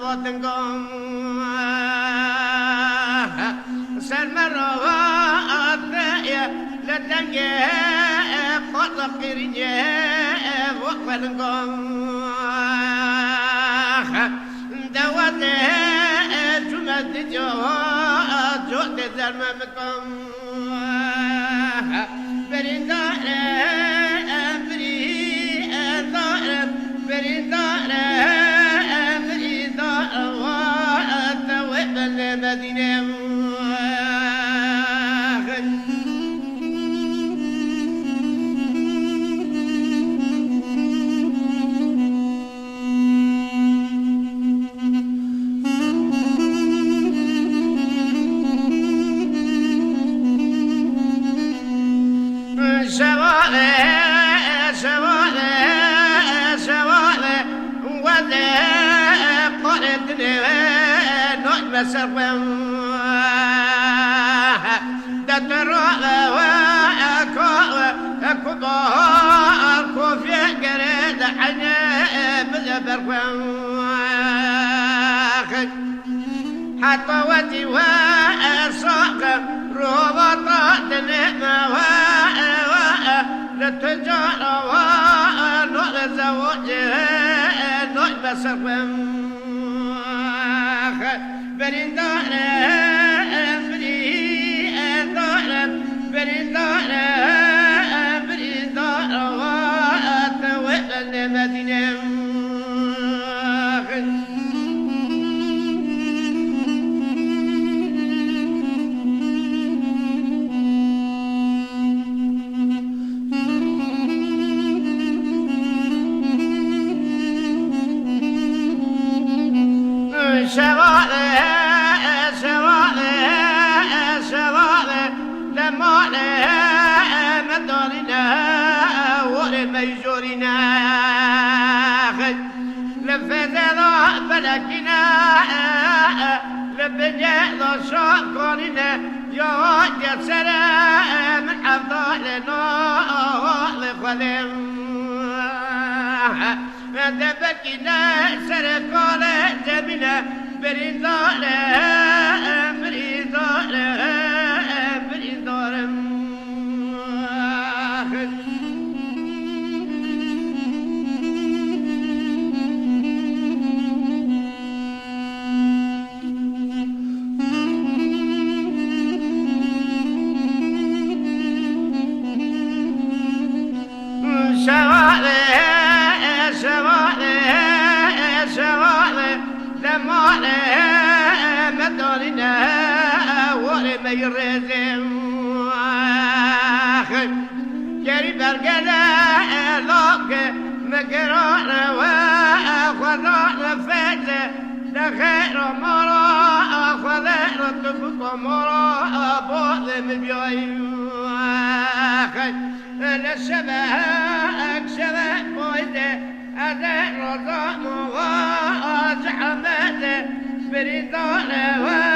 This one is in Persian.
وطنكم سرمرات لدنجي قطق رجي وقفلكم دوات جمد جوت زرممكم برندار برندار المدينة سرهم دترى وكبار كوفي قريد حنيب برهم حتى ودي وصاق روضة دنيا للتجارة ونغز وجه نغز سرهم برندار برندار واتوئل المدينة ميجورنا لفزنا بلكنا لبنيا شاكرنا يا سلام أفضلنا لخلم دبكنا سرقال جميلة برندار برندار برندار مدارنا ورميرزم جري برقنا لوك مقرانا وخذانا فجة لخير مرا خذانا تفق مرا بوض من بيوي للشباك شباك بويده أذن رضا مواجع ماده بريدانه